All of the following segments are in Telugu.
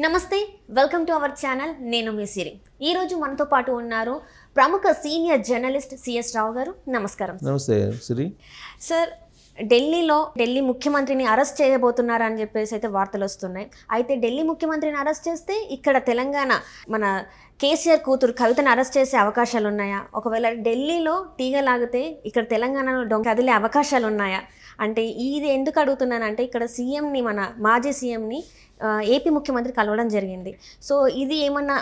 నమస్తే వెల్కమ్ టు అవర్ ఛానల్ నేను మీ సిరి ఈ రోజు మనతో పాటు ఉన్నారు ప్రముఖ సీనియర్ జర్నలిస్ట్ సిఎస్ రావు గారు నమస్కారం నమస్తే సిరి సార్ ఢిల్లీ ముఖ్యమంత్రిని అరెస్ట్ చేయబోతున్నారని చెప్పేసి అయితే వార్తలు వస్తున్నాయి అయితే ఢిల్లీ ముఖ్యమంత్రిని అరెస్ట్ చేస్తే ఇక్కడ తెలంగాణ మన కేసీఆర్ కూతురు కవితను అరెస్ట్ చేసే అవకాశాలు ఉన్నాయా ఒకవేళ ఢిల్లీలో తీగ లాగితే ఇక్కడ తెలంగాణలో కదిలే అవకాశాలు ఉన్నాయా అంటే ఇది ఎందుకు అడుగుతున్నానంటే ఇక్కడ సీఎంని మన మాజీ సీఎంని ఏపీ ముఖ్యమంత్రి కలవడం జరిగింది సో ఇది ఏమన్నా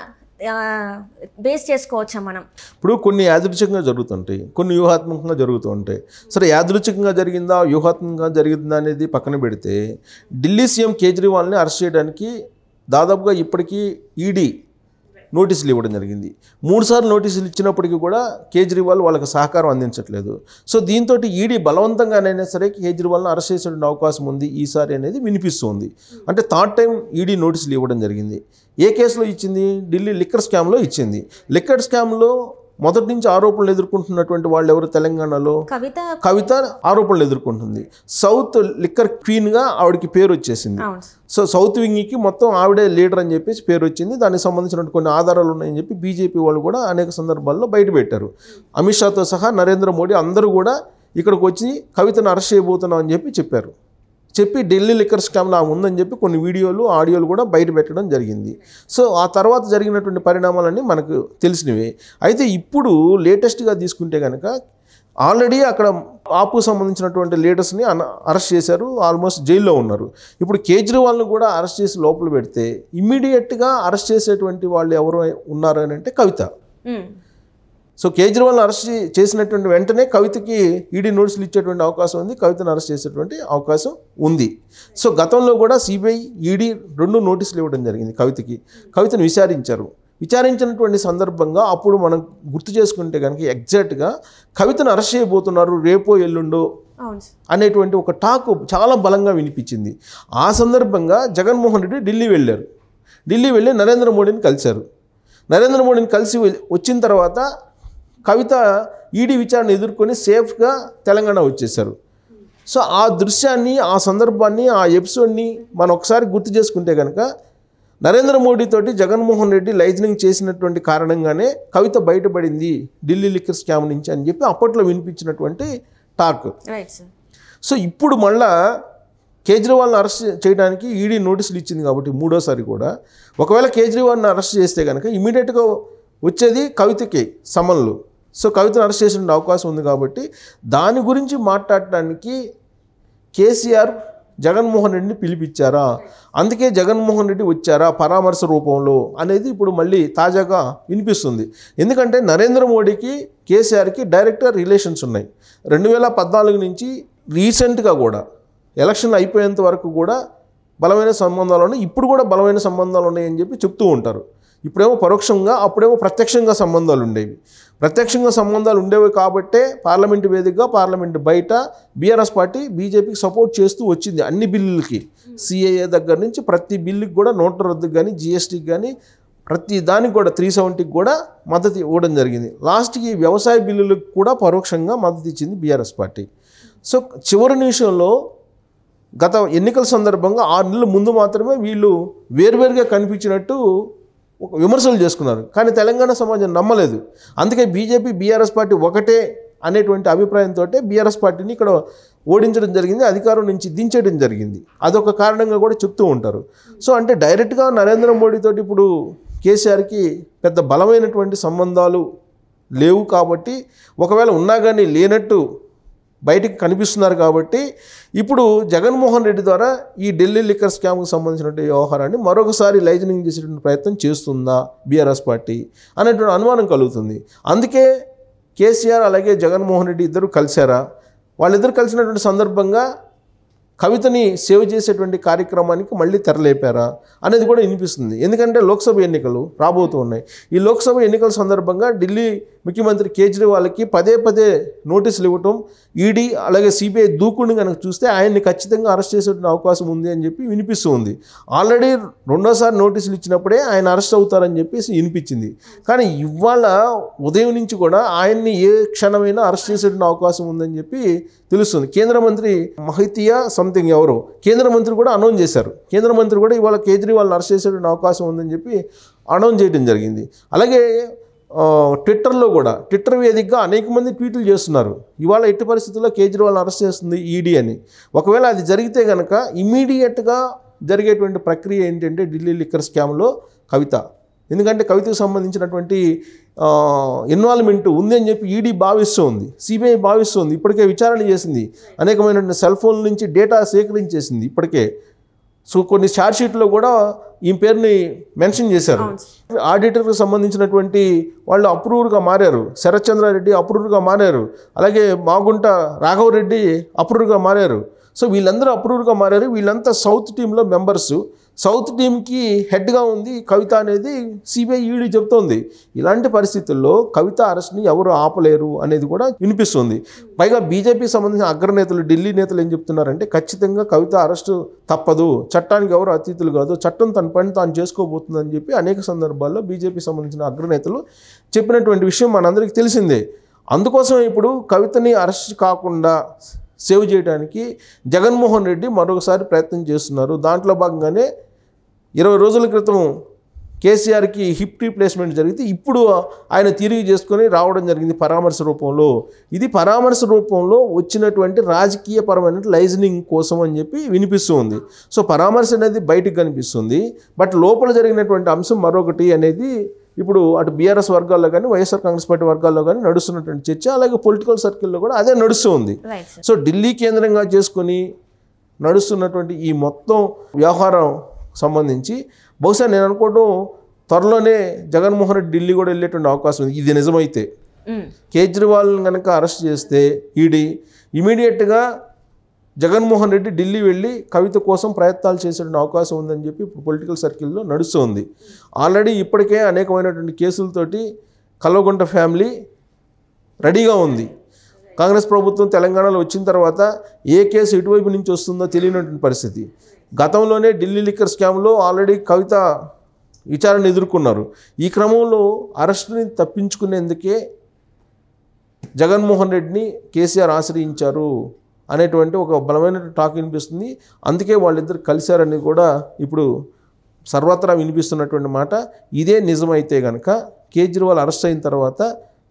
బేస్ చేసుకోవచ్చా మనం ఇప్పుడు కొన్ని యాదృచ్ఛికంగా జరుగుతుంటాయి కొన్ని వ్యూహాత్మకంగా జరుగుతూ ఉంటాయి సరే యాదృచ్ఛికంగా జరిగిందా వ్యూహాత్మకంగా జరిగిందా అనేది పక్కన పెడితే ఢిల్లీ సీఎం కేజ్రీవాల్ని అరెస్ట్ చేయడానికి దాదాపుగా ఇప్పటికీ ఈడీ నోటీసులు ఇవ్వడం జరిగింది 3 సార్లు నోటీసులు ఇచ్చినప్పటికీ కూడా కేజ్రీవాల్ వాళ్ళకి సహకారం అందించట్లేదు సో దీంతో ఈడీ బలవంతంగానైనా సరే కేజ్రీవాల్ని అరెస్ట్ చేసే అవకాశం ఉంది ఈసారి అనేది వినిపిస్తుంది అంటే థర్డ్ టైం ఈడీ నోటీసులు ఇవ్వడం జరిగింది ఏ కేసులో ఇచ్చింది ఢిల్లీ లిక్కర్ స్కామ్లో ఇచ్చింది లిక్కర్ స్కామ్లో మొదటి నుంచి ఆరోపణలు ఎదుర్కొంటున్నటువంటి వాళ్ళు ఎవరు తెలంగాణలో కవిత ఆరోపణలు ఎదుర్కొంటుంది సౌత్ లిక్కర్ క్వీన్గా ఆవిడకి పేరు వచ్చేసింది సో సౌత్ వింగ్కి మొత్తం ఆవిడే లీడర్ అని చెప్పేసి పేరు వచ్చింది దానికి సంబంధించిన కొన్ని ఆధారాలు ఉన్నాయని చెప్పి బీజేపీ వాళ్ళు కూడా అనేక సందర్భాల్లో బయటపెట్టారు అమిత్ షాతో సహా నరేంద్ర మోడీ అందరూ కూడా ఇక్కడికి వచ్చి కవితను అరెస్ట్ చేయబోతున్నాం అని చెప్పి ఢిల్లీ లిక్కర్ స్కామ్లో ఉందని చెప్పి కొన్ని వీడియోలు ఆడియోలు కూడా బయట పెట్టడం జరిగింది సో ఆ తర్వాత జరిగినటువంటి పరిణామాలన్నీ మనకు తెలిసినవే అయితే ఇప్పుడు లేటెస్ట్గా తీసుకుంటే కనుక ఆల్రెడీ అక్కడ ఆపు సంబంధించినటువంటి లీడర్స్ని అరెస్ట్ చేశారు ఆల్మోస్ట్ జైల్లో ఉన్నారు ఇప్పుడు కేజ్రీవాల్ని కూడా అరెస్ట్ చేసి లోపల పెడితే ఇమ్మీడియట్గా అరెస్ట్ చేసేటువంటి వాళ్ళు ఎవరు ఉన్నారు అని అంటే కవిత సో కేజ్రీవాల్ని అరెస్ట్ చేసినటువంటి వెంటనే కవితకి ఈడీ నోటీసులు ఇచ్చేటువంటి అవకాశం ఉంది కవితను అరెస్ట్ చేసేటువంటి అవకాశం ఉంది సో గతంలో కూడా సిబిఐ ఈడీ 2 నోటీసులు ఇవ్వడం జరిగింది కవితను విచారించినటువంటి సందర్భంగా అప్పుడు మనం గుర్తు చేసుకుంటే కనుక ఎగ్జాక్ట్గా కవితను అరెస్ట్ చేయబోతున్నారు రేపో ఎల్లుండో అనేటువంటి ఒక టాక్ చాలా బలంగా వినిపించింది ఆ సందర్భంగా జగన్మోహన్ రెడ్డి ఢిల్లీ వెళ్ళి నరేంద్ర మోడీని కలిసి వచ్చిన తర్వాత కవిత ఈడీ విచారణ ఎదుర్కొని సేఫ్గా తెలంగాణ వచ్చేసారు సో ఆ దృశ్యాన్ని ఆ సందర్భాన్ని ఆ ఎపిసోడ్ని మనం ఒకసారి గుర్తు చేసుకుంటే కనుక నరేంద్ర మోడీతోటి జగన్మోహన్ రెడ్డి లైజనింగ్ చేసినటువంటి కారణంగానే కవిత బయటపడింది ఢిల్లీ లిక్కర్ స్కామ్ నుంచి అని చెప్పి అప్పట్లో వినిపించినటువంటి టాక్ సో ఇప్పుడు మళ్ళా కేజ్రీవాల్ని అరెస్ట్ చేయడానికి ఈడీ నోటీసులు ఇచ్చింది కాబట్టి 3వసారి కూడా ఒకవేళ కేజ్రీవాల్ని అరెస్ట్ చేస్తే కనుక ఇమీడియట్గా వచ్చేది కవితకి సమన్లు సో కవితను అరెస్ట్ చేసే అవకాశం ఉంది కాబట్టి దాని గురించి మాట్లాడటానికి కేసీఆర్ జగన్మోహన్ రెడ్డిని పిలిపించారా అందుకే జగన్మోహన్ రెడ్డి వచ్చారా పరామర్శ రూపంలో అనేది ఇప్పుడు మళ్ళీ తాజాగా వినిపిస్తుంది ఎందుకంటే నరేంద్ర మోడీకి కేసీఆర్కి డైరెక్ట్ రిలేషన్స్ ఉన్నాయి 2014 నుంచి రీసెంట్గా కూడా ఎలక్షన్ అయిపోయేంత వరకు కూడా బలమైన సంబంధాలు ఉన్నాయి ఇప్పుడు కూడా బలమైన సంబంధాలు ఉన్నాయని చెప్పి చెప్తూ ఉంటారు ఇప్పుడేమో పరోక్షంగా అప్పుడేమో ప్రత్యక్షంగా సంబంధాలు ఉండేవి కాబట్టే పార్లమెంటు వేదికగా పార్లమెంటు బయట బీఆర్ఎస్ పార్టీ బీజేపీకి సపోర్ట్ చేస్తూ వచ్చింది అన్ని బిల్లులకి సిఏఏ దగ్గర నుంచి ప్రతి బిల్లుకి కూడా నోట్ల రద్దుకి కానీ జిఎస్టీకి కానీ ప్రతి దానికి కూడా 370కి కూడా మద్దతు ఇవ్వడం జరిగింది లాస్ట్కి వ్యవసాయ బిల్లులకు కూడా పరోక్షంగా మద్దతు ఇచ్చింది బీఆర్ఎస్ పార్టీ సో చివరి నిమిషంలో గత ఎన్నికల సందర్భంగా 6 నెలల ముందు మాత్రమే వీళ్ళు వేరువేరుగా కనిపించినట్టు ఒక విమర్శలు చేసుకున్నారు కానీ తెలంగాణ సమాజం నమ్మలేదు అందుకే బీజేపీ బీఆర్ఎస్ పార్టీ ఒకటే అనేటువంటి అభిప్రాయంతో బీఆర్ఎస్ పార్టీని ఇక్కడ ఓడించడం జరిగింది అధికారం నుంచి దించేయడం జరిగింది అదొక కారణంగా కూడా చెప్తూ ఉంటారు సో అంటే డైరెక్ట్గా నరేంద్ర మోడీతోటి ఇప్పుడు కేసీఆర్కి పెద్ద బలమైనటువంటి సంబంధాలు లేవు కాబట్టి ఒకవేళ ఉన్నా కానీ లేనట్టు బయటికి కనిపిస్తున్నారు కాబట్టి ఇప్పుడు జగన్మోహన్ రెడ్డి ద్వారా ఈ ఢిల్లీ లిక్కర్ స్కామ్కి సంబంధించినటువంటి వ్యవహారాన్ని మరొకసారి లైజనింగ్ చేసేటువంటి ప్రయత్నం చేస్తుందా బీఆర్ఎస్ పార్టీ అనేటువంటి అనుమానం కలుగుతుంది అందుకే కేసీఆర్ అలాగే జగన్మోహన్ రెడ్డి ఇద్దరు కలిశారా వాళ్ళిద్దరు కలిసినటువంటి సందర్భంగా కవితని సేవ్ చేసేటువంటి కార్యక్రమానికి మళ్ళీ తెరలేపారా అనేది కూడా వినిపిస్తుంది ఎందుకంటే లోక్సభ ఎన్నికలు రాబోతూ ఉన్నాయి ఈ లోక్సభ ఎన్నికల సందర్భంగా ఢిల్లీ ముఖ్యమంత్రి కేజ్రీవాల్కి పదే పదే నోటీసులు ఇవ్వటం, ఈడీ అలాగే సిబిఐ దూకుని కనుక చూస్తే ఆయన్ని ఖచ్చితంగా అరెస్ట్ చేసే అవకాశం ఉంది అని చెప్పి వినిపిస్తుంది. ఆల్రెడీ రెండోసారి నోటీసులు ఇచ్చినప్పుడే ఆయన అరెస్ట్ అవుతారని చెప్పేసి వినిపించింది. కానీ ఇవాళ ఉదయం నుంచి కూడా ఆయన్ని ఏ క్షణమైనా అరెస్ట్ చేసే అవకాశం ఉందని చెప్పి తెలుస్తుంది. కేంద్ర మంత్రి మహితియా సంథింగ్ ఎవరో కేంద్ర మంత్రి కూడా అనౌన్స్ చేశారు. కేంద్ర మంత్రి కూడా ఇవాళ కేజ్రీవాల్ని అరెస్ట్ చేసే అవకాశం ఉందని చెప్పి అనౌన్స్ చేయడం జరిగింది. అలాగే ట్విట్టర్లో కూడా ట్విట్టర్ వేదికగా అనేక మంది ట్వీట్లు చేస్తున్నారు. ఇవాళ ఎట్టి పరిస్థితుల్లో కేజ్రీవాల్ని అరెస్ట్ చేస్తుంది ఈడీ అని. ఒకవేళ అది జరిగితే కనుక ఇమ్మీడియట్గా జరిగేటువంటి ప్రక్రియ ఏంటంటే ఢిల్లీ లిక్కర్ స్కామ్లో కవిత, ఎందుకంటే కవితకు సంబంధించినటువంటి ఇన్వాల్వ్మెంట్ ఉంది అని చెప్పి ఈడీ భావిస్తుంది, సిబిఐ భావిస్తుంది. ఇప్పటికే విచారణ చేసింది, అనేకమైనటువంటి సెల్ ఫోన్ల నుంచి డేటా సేకరించేసింది ఇప్పటికే. సో కొన్ని ఛార్జ్షీట్లో కూడా ఈ పేరుని మెన్షన్ చేశారు. ఆడిటర్కి సంబంధించినటువంటి వాళ్ళు అప్రూవర్గా మారారు, శరత్ చంద్రారెడ్డి అప్రూవర్గా మారారు, అలాగే మాగుంట రాఘవరెడ్డి అప్రూవర్గా మారారు. సో వీళ్ళందరూ అప్రూవర్గా మారారు. వీళ్ళంతా సౌత్ టీంలో మెంబర్సు. సౌత్ టీంకి హెడ్గా ఉంది కవిత అనేది సిబిఐ ఈడీ చెప్తోంది. ఇలాంటి పరిస్థితుల్లో కవిత అరెస్ట్ని ఎవరు ఆపలేరు అనేది కూడా వినిపిస్తుంది. పైగా బీజేపీ సంబంధించిన అగ్రనేతలు, ఢిల్లీ నేతలు ఏం చెప్తున్నారంటే ఖచ్చితంగా కవిత అరెస్టు తప్పదు, చట్టానికి ఎవరు అతీతులు కాదు, చట్టం తన పని తాను చేసుకోబోతుందని చెప్పి అనేక సందర్భాల్లో బీజేపీ సంబంధించిన అగ్రనేతలు చెప్పినటువంటి విషయం మనందరికీ తెలిసిందే. అందుకోసం ఇప్పుడు కవితని అరెస్ట్ కాకుండా సేవ్ చేయడానికి జగన్మోహన్ రెడ్డి మరొకసారి ప్రయత్నం చేస్తున్నారు. దాంట్లో భాగంగానే 20 రోజుల క్రితం కేసీఆర్కి హిప్ రీప్లేస్మెంట్ జరిగితే ఇప్పుడు ఆయన తిరిగి చేసుకొని రావడం జరిగింది పరామర్శ రూపంలో. ఇది పరామర్శ రూపంలో వచ్చినటువంటి రాజకీయపరమైన లైజనింగ్ కోసం అని చెప్పి వినిపిస్తుంది. సో పరామర్శ అనేది బయటికి కనిపిస్తుంది, బట్ లోపల జరిగినటువంటి అంశం మరొకటి అనేది ఇప్పుడు అటు బీఆర్ఎస్ వర్గాల్లో కానీ వైఎస్ఆర్ కాంగ్రెస్ పార్టీ వర్గాల్లో కానీ నడుస్తున్నటువంటి చర్చ, అలాగే పొలిటికల్ సర్కిల్లో కూడా అదే నడుస్తుంది. సో ఢిల్లీ కేంద్రంగా చేసుకొని నడుస్తున్నటువంటి ఈ మొత్తం వ్యవహారం సంబంధించి బహుశా నేను అనుకోవడం త్వరలోనే జగన్మోహన్ రెడ్డి ఢిల్లీ కూడా వెళ్ళేటువంటి అవకాశం ఉంది. ఇది నిజమైతే కేజ్రీవాల్ని కనుక అరెస్ట్ చేస్తే ఈడీ ఇమీడియట్గా జగన్మోహన్ రెడ్డి ఢిల్లీ వెళ్ళి కవిత కోసం ప్రయత్నాలు చేసే అవకాశం ఉందని చెప్పి ఇప్పుడు పొలిటికల్ సర్కిల్లో నడుస్తుంది. ఆల్రెడీ ఇప్పటికే అనేకమైనటువంటి కేసులతోటి కల్వకుంట ఫ్యామిలీ రెడీగా ఉంది. కాంగ్రెస్ ప్రభుత్వం తెలంగాణలో వచ్చిన తర్వాత ఏ కేసు ఎటువైపు నుంచి వస్తుందో తెలియనటువంటి పరిస్థితి. గతంలోనే ఢిల్లీ లిక్కర్ స్కామ్లో ఆల్రెడీ కవిత విచారణ ఎదుర్కొన్నారు. ఈ క్రమంలో అరెస్టుని తప్పించుకునేందుకే జగన్మోహన్ రెడ్డిని కేసీఆర్ ఆశ్రయించారు అనేటువంటి ఒక బలమైన టాక్ వినిపిస్తుంది. అందుకే వాళ్ళిద్దరు కలిశారని కూడా ఇప్పుడు సర్వత్రా వినిపిస్తున్నటువంటి మాట. ఇదే నిజమైతే కనుక కేజ్రీవాల్ అరెస్ట్ అయిన తర్వాత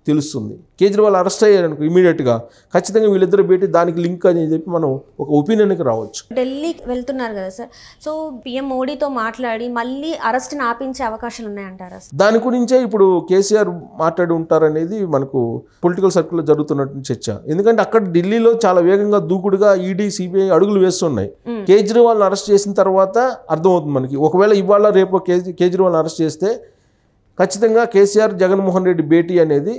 తెలుస్తుంది. కేజ్రీవాల్ అరెస్ట్ అయ్యారనుకో ఇమీడియట్గా ఖచ్చితంగా వీళ్ళిద్దరు భేటీ దానికి లింక్ అని చెప్పి మనం ఒక ఒపీనియన్కి రావచ్చు. ఢిల్లీకి వెళ్తున్నారు కదా సార్, సో పిఎం మోడీతో మాట్లాడి మళ్ళీ అరెస్ట్ని ఆపించే అవకాశాలు ఉన్నాయంటారా? దాని గురించే ఇప్పుడు కేసీఆర్ మాట్లాడి ఉంటారనేది మనకు పొలిటికల్ సర్కిల్లో జరుగుతున్నటువంటి చర్చ. ఎందుకంటే అక్కడ ఢిల్లీలో చాలా వేగంగా దూకుడుగా ఈడీ సిబిఐ అడుగులు వేస్తున్నాయి. కేజ్రీవాల్ని అరెస్ట్ చేసిన తర్వాత అర్థమవుతుంది మనకి. ఒకవేళ ఇవాళ రేపు కేజ్రీవాల్ని అరెస్ట్ చేస్తే ఖచ్చితంగా కేసీఆర్ జగన్మోహన్ రెడ్డి భేటీ అనేది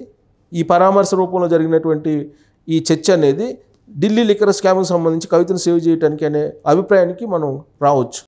ఈ పరామర్శ రూపంలో జరిగినటువంటి ఈ చర్చ అనేది ఢిల్లీ లిక్కర్ స్కామ్కి సంబంధించి కవితను సేవ్ చేయడానికి అనే అభిప్రాయానికి మనం రావచ్చు.